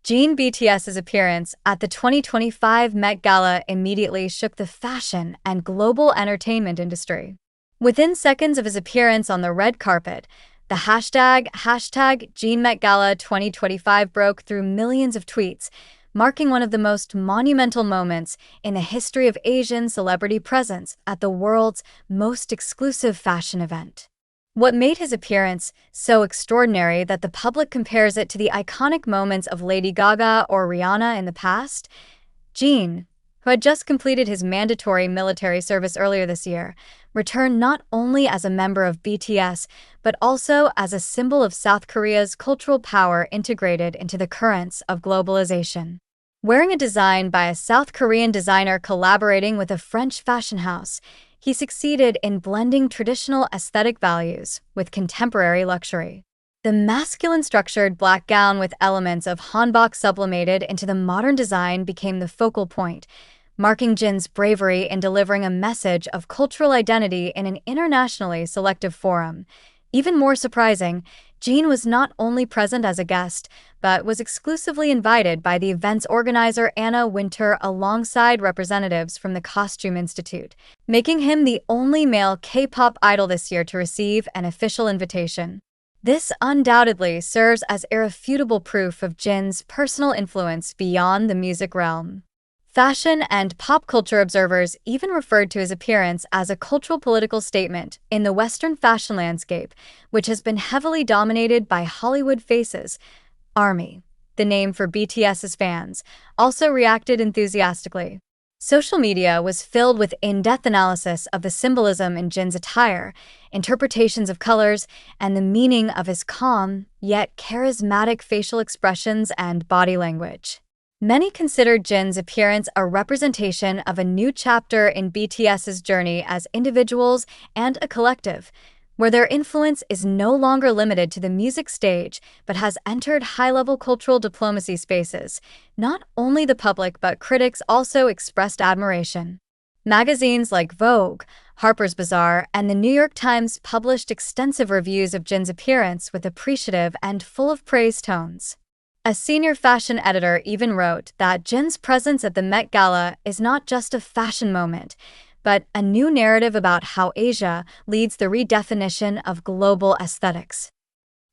Jin BTS's appearance at the 2025 Met Gala immediately shook the fashion and global entertainment industry. Within seconds of his appearance on the red carpet, the hashtag Jin Met Gala 2025 broke through millions of tweets, marking one of the most monumental moments in the history of Asian celebrity presence at the world's most exclusive fashion event. What made his appearance so extraordinary that the public compares it to the iconic moments of Lady Gaga or Rihanna in the past? Jin, who had just completed his mandatory military service earlier this year, returned not only as a member of BTS, but also as a symbol of South Korea's cultural power integrated into the currents of globalization. Wearing a design by a South Korean designer collaborating with a French fashion house, he succeeded in blending traditional aesthetic values with contemporary luxury. The masculine-structured black gown with elements of hanbok sublimated into the modern design became the focal point, marking Jin's bravery in delivering a message of cultural identity in an internationally selective forum. Even more surprising, Jin was not only present as a guest, but was exclusively invited by the event's organizer Anna Wintour alongside representatives from the Costume Institute, making him the only male K-pop idol this year to receive an official invitation. This undoubtedly serves as irrefutable proof of Jin's personal influence beyond the music realm. Fashion and pop culture observers even referred to his appearance as a cultural political statement in the Western fashion landscape, which has been heavily dominated by Hollywood faces. ARMY, the name for BTS's fans, also reacted enthusiastically. Social media was filled with in-depth analysis of the symbolism in Jin's attire, interpretations of colors, and the meaning of his calm, yet charismatic facial expressions and body language. Many considered Jin's appearance a representation of a new chapter in BTS's journey as individuals and a collective, where their influence is no longer limited to the music stage but has entered high-level cultural diplomacy spaces. Not only the public but critics also expressed admiration. Magazines like Vogue, Harper's Bazaar, and the New York Times published extensive reviews of Jin's appearance with appreciative and full of praise tones. A senior fashion editor even wrote that Jin's presence at the Met Gala is not just a fashion moment, but a new narrative about how Asia leads the redefinition of global aesthetics.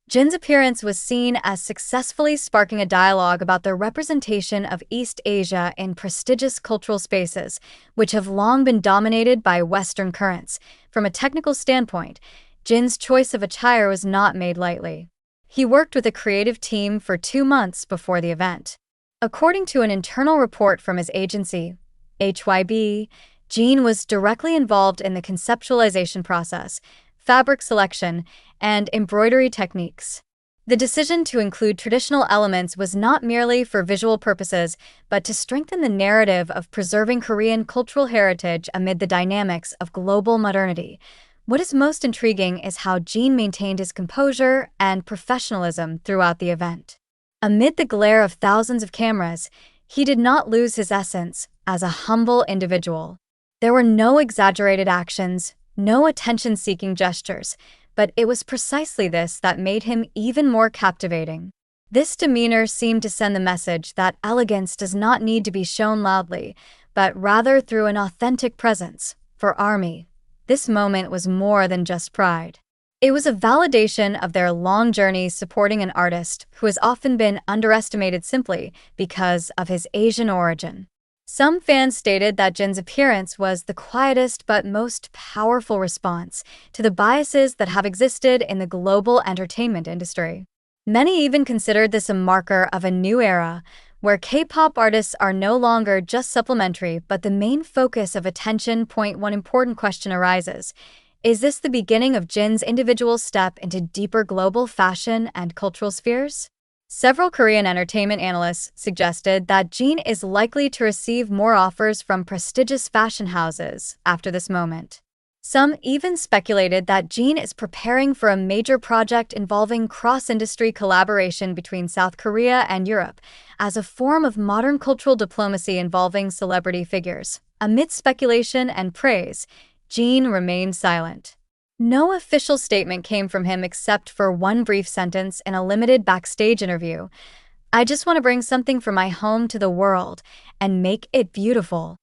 Jin's appearance was seen as successfully sparking a dialogue about the representation of East Asia in prestigious cultural spaces, which have long been dominated by Western currents. From a technical standpoint, Jin's choice of attire was not made lightly. He worked with a creative team for 2 months before the event. According to an internal report from his agency, HYB, Jin was directly involved in the conceptualization process, fabric selection, and embroidery techniques. The decision to include traditional elements was not merely for visual purposes, but to strengthen the narrative of preserving Korean cultural heritage amid the dynamics of global modernity. What is most intriguing is how Jin maintained his composure and professionalism throughout the event. Amid the glare of thousands of cameras, he did not lose his essence as a humble individual. There were no exaggerated actions, no attention-seeking gestures, but it was precisely this that made him even more captivating. This demeanor seemed to send the message that elegance does not need to be shown loudly, but rather through an authentic presence. For ARMY, this moment was more than just pride. It was a validation of their long journey supporting an artist who has often been underestimated simply because of his Asian origin. Some fans stated that Jin's appearance was the quietest but most powerful response to the biases that have existed in the global entertainment industry. Many even considered this a marker of a new era, where K-pop artists are no longer just supplementary but the main focus of attention. One important question arises: is this the beginning of Jin's individual step into deeper global fashion and cultural spheres? Several Korean entertainment analysts suggested that Jin is likely to receive more offers from prestigious fashion houses after this moment. Some even speculated that Jin is preparing for a major project involving cross-industry collaboration between South Korea and Europe as a form of modern cultural diplomacy involving celebrity figures. Amid speculation and praise, Jin remained silent. No official statement came from him except for one brief sentence in a limited backstage interview. I just want to bring something from my home to the world and make it beautiful.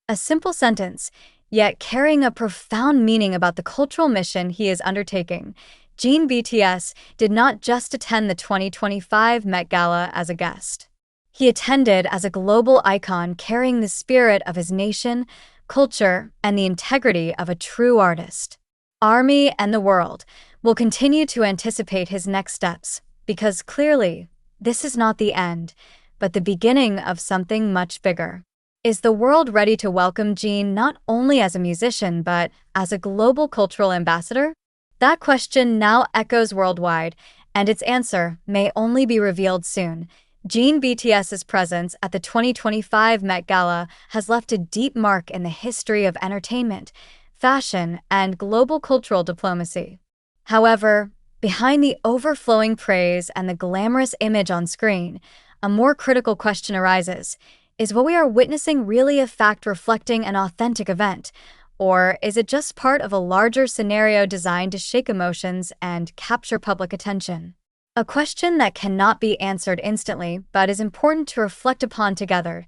A simple sentence, yet carrying a profound meaning about the cultural mission he is undertaking. Jin BTS did not just attend the 2025 Met Gala as a guest. He attended as a global icon carrying the spirit of his nation, culture, and the integrity of a true artist. ARMY and the world will continue to anticipate his next steps because clearly, this is not the end, but the beginning of something much bigger. Is the world ready to welcome Jin not only as a musician but as a global cultural ambassador? That question now echoes worldwide, and its answer may only be revealed soon. Jin BTS's presence at the 2025 Met Gala has left a deep mark in the history of entertainment, fashion, and global cultural diplomacy. However, behind the overflowing praise and the glamorous image on screen, a more critical question arises. Is what we are witnessing really a fact reflecting an authentic event, or is it just part of a larger scenario designed to shake emotions and capture public attention? A question that cannot be answered instantly, but is important to reflect upon together.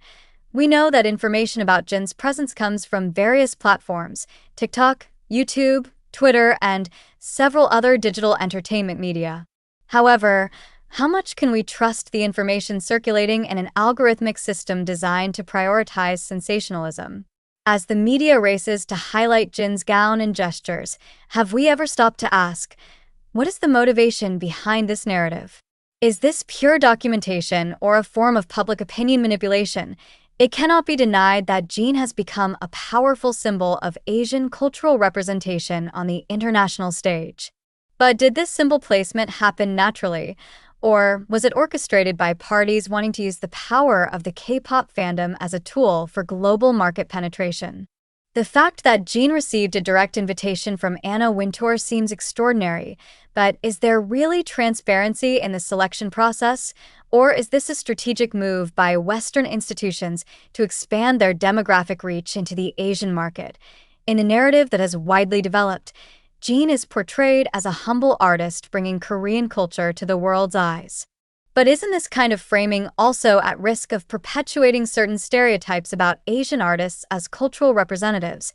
We know that information about Jin's presence comes from various platforms: TikTok, YouTube, Twitter, and several other digital entertainment media. However, how much can we trust the information circulating in an algorithmic system designed to prioritize sensationalism? As the media races to highlight Jin's gown and gestures, have we ever stopped to ask, what is the motivation behind this narrative? Is this pure documentation or a form of public opinion manipulation? It cannot be denied that Jin has become a powerful symbol of Asian cultural representation on the international stage. But did this symbol placement happen naturally? Or was it orchestrated by parties wanting to use the power of the K-pop fandom as a tool for global market penetration? The fact that Jin received a direct invitation from Anna Wintour seems extraordinary, but is there really transparency in the selection process? Or is this a strategic move by Western institutions to expand their demographic reach into the Asian market? In a narrative that has widely developed, Jin is portrayed as a humble artist bringing Korean culture to the world's eyes. But isn't this kind of framing also at risk of perpetuating certain stereotypes about Asian artists as cultural representatives,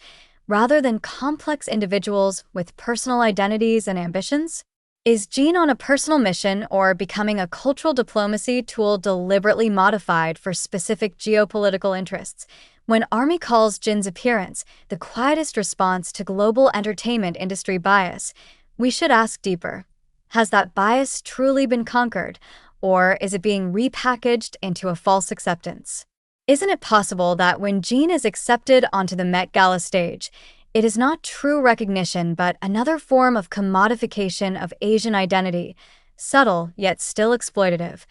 rather than complex individuals with personal identities and ambitions? Is Jin on a personal mission or becoming a cultural diplomacy tool deliberately modified for specific geopolitical interests? When ARMY calls Jin's appearance the quietest response to global entertainment industry bias, we should ask deeper. Has that bias truly been conquered, or is it being repackaged into a false acceptance? Isn't it possible that when Jin is accepted onto the Met Gala stage, it is not true recognition but another form of commodification of Asian identity, subtle yet still exploitative?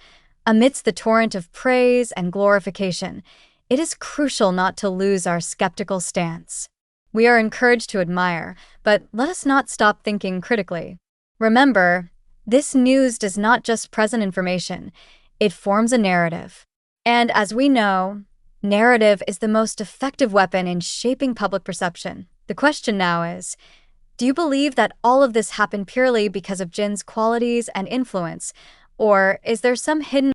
Amidst the torrent of praise and glorification, it is crucial not to lose our skeptical stance. We are encouraged to admire, but let us not stop thinking critically. Remember, this news does not just present information, it forms a narrative. And as we know, narrative is the most effective weapon in shaping public perception. The question now is, do you believe that all of this happened purely because of Jin's qualities and influence, or is there some hidden